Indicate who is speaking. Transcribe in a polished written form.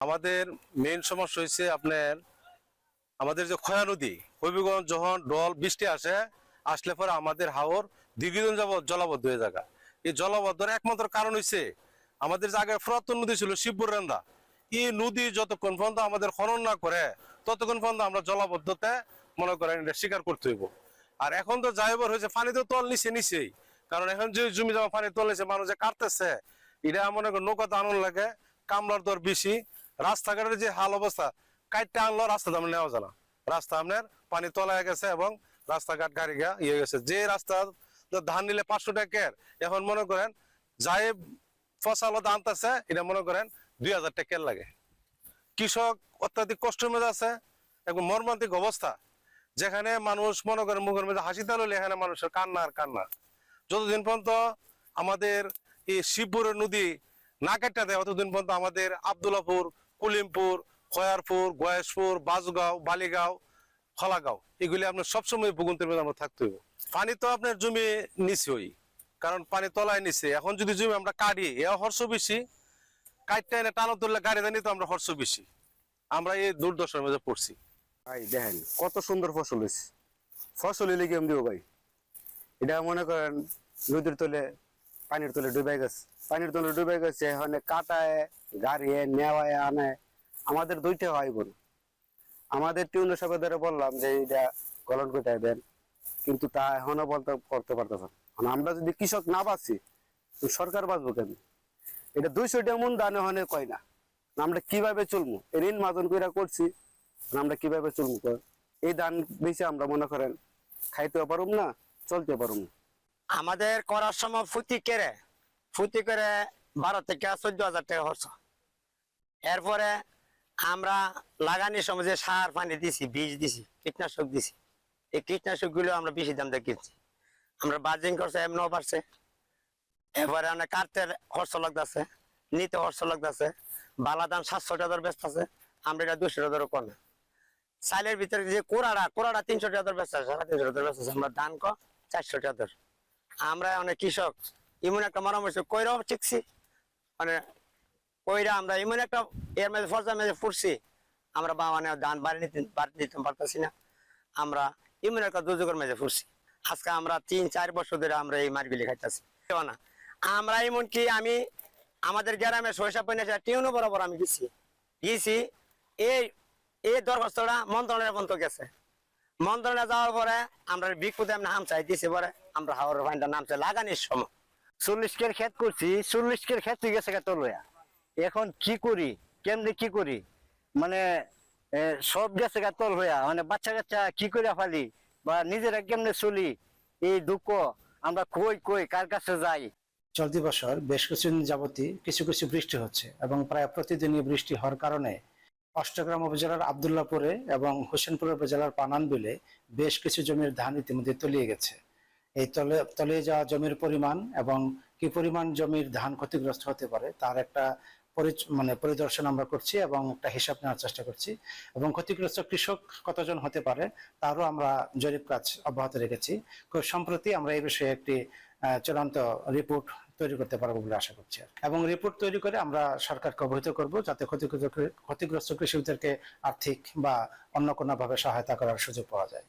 Speaker 1: আমাদের মেইন সমস্যা হয়েছে আপনার আমাদের যে খয়া নদী হবিগঞ্জ যখন ডল বৃষ্টি আসলে পরে আমাদের হাওর দীর্ঘদিন যাবৎ জলাবদ্ধ হয়ে যাবে। এই জলাবদ্ধের একমাত্র কারণ হচ্ছে আমাদের জায়গায় পুরাতন নদী ছিল শিবপুর রেন্দা। এই নদী যতক্ষণ পর্যন্ত আমাদের খনন না করে ততক্ষণ পর্যন্ত আমরা জলাবদ্ধতে মনে করেন এটা স্বীকার করতে হইব। আর এখন তো যাইবার হয়েছে পানি তো তল নিচেই, কারণ এখন যে জমি জমা পানি তল নিচে মানুষ যে কাটতেছে এটা মনে করেন নৌকাতে আনন্দ লাগে, কামলার দর বেশি, রাস্তাঘাটের যে হাল অবস্থা কাটতে আনলো রাস্তা আমরা নেওয়া যায় না। রাস্তা আপনার পানি তলায় গেছে এবং রাস্তাঘাট গাড়ি গা ইয়ে গেছে। যে রাস্তা ধান নিলে 500 টাকার এখন মনে করেন যাই ফসল আনতেছে এটা মনে করেন 2000 টাকার লাগে। কৃষক অত্যাধিক কষ্টের মধ্যে আছে, একদম মর্মান্তিক অবস্থা, যেখানে মানুষ মনে করেন মুখের মধ্যে হাসি তাহলে এখানে মানুষের কান্না আর কান্না। যতদিন পর্যন্ত আমাদের এই শিবপুরের নদী না কাটতে দেয় ততদিন পর্যন্ত আমাদের আব্দুল্লাপুর, কলিমপুর, খয়ারপুর, গয়েশপুর, বাজগাঁও, বালিগাঁও, খলাগাঁও এগুলি আপনার সবসময় ভূগন্তের মধ্যে আমরা থাকতে হইব। পানি তো আপনার জমি নিচেই, কারণ পানি তলায় নিচে। এখন যদি জমি আমরা কাটি এ খরচ বেশি, কাটতে এনে টানো তুললে গাড়ি জানি তো আমরা খরচ বেশি। আমরা এই দুর্দশার মধ্যে পড়ছি।
Speaker 2: ভাই দেখেন কত সুন্দর ফসল হয়েছে, ফসল এলে কেমন দিব ভাই? এটা মনে করেন নদীর তলে পানির তলে ডুবে গেছে, পানির তলে ডুবে গেছে। এখানে কাটায় গাড়িয়ে নেওয়ায় আনে আমাদের দুইটা হয় বোন। আমাদের টিউন সাহেবের দ্বারা বললাম যে এটা গলন কোথায় দেন, কিন্তু তা এখনো করতে পারতেছে না। আমরা যদি কৃষক না বাঁচি সরকার বাঁচবো কেন? এটা 200 মন দান ওখানে কয় না। আমরা কিভাবে চলবো? ঋণ মাজন কইরা করছি, আমরা কিভাবে চলবো? এই ধান বেশি আমরা মনে করেন খাইতেও পারুম না, চলতে পারুম না।
Speaker 3: আমাদের করার সময় ফুটি করে 12 থেকে 14,000 টাকা খরচ। এরপরে আমরা লাগানোর সময় যে সার পানি দিছি, বীজ দিছি, কীটনাশক দিছি, এই কীটনাশক গুলো আমরা বেশি দাম দিয়ে কিনছি। আমরা বার্জিং করছে এমনও পারছে। এরপরে আমরা কাটতে খরচ লাগতেছে, নিতে খরচ লাগতেছে। বালা ধান 700 টাকার ব্যস্ত আছে, আমরা এটা 200 টাকারও কমে। চাইলের ভিতরে যে কোড়াটা 300 টাকার ব্যস্ত আছে, 350 টাকার ব্যস্ত আছে। আমরা ধান 400 টাকার। আমরা অনেক কৃষক এমন একটা মরামর্শ কইরাও শিখছি, মানে কইরা আমরা এমন একটা এর মধ্যে ফর্জার মধ্যে পড়ছি, আমরা মানে ধান বাড়ি নিতে পারতেছি না। আমরা এমন একটা দুর্যোগের মধ্যে পড়ছি। আজকে আমরা 3-4 বছর ধরে আমরা এই মারগুলি খাইতেছি না। আমরা এমনকি আমি আমাদের গ্রামে সরিষা পয়না টিউনও বরাবর আমি গেছি এই দরখাস্তটা মন্ত্রণালয় পর্যন্ত গেছে। মন্ত্রণালয়ে যাওয়ার পরে আমরা বিক্ষুদে নাম চাই দিয়েছি, পরে আমরা হাওড়ের পানিটা নাম চাই লাগানির সময়
Speaker 4: 40 কের ক্ষেত করছি, 40 কের ক্ষেত হয়ে গেছে তলয়া। এখন কি করি, কেমনি কি করি, মানে সব গেছে তল হইয়া, মানে বাচ্চা কাচ্চা কি করে ফালি বা নিজেরা কেমনে চলি, এই দুঃখ আমরা কই কার কাছে যাই।
Speaker 5: চলতি বছর বেশ কিছুদিন যাবতই কিছু কিছু বৃষ্টি হচ্ছে এবং প্রায় প্রতিদিনই বৃষ্টি হওয়ার কারণে অষ্টগ্রাম উপজেলার আব্দুল্লাপুরে এবং হোসেনপুর উপজেলার পানান বিলে বেশ কিছু জমির ধান ইতিমধ্যে তলিয়ে গেছে। এই তলিয়ে যাওয়া জমির পরিমাণ এবং কি পরিমাণ জমির ধান ক্ষতিগ্রস্ত হতে পারে তার একটা পরিদর্শন আমরা করছি এবং একটা হিসাব নেওয়ার চেষ্টা করছি, এবং ক্ষতিগ্রস্ত কৃষক কতজন হতে পারে তারও আমরা জরিপ কাজ অব্যাহত রেখেছি। খুব সম্প্রতি আমরা এই বিষয়ে একটি চূড়ান্ত রিপোর্ট তৈরি করতে পারবো বলে আশা করছি, এবং রিপোর্ট তৈরি করে আমরা সরকারকে অবহিত করব যাতে ক্ষতিগ্রস্ত কৃষকদেরকে আর্থিক বা অন্য কোনো ভাবে সহায়তা করার সুযোগ পাওয়া যায়।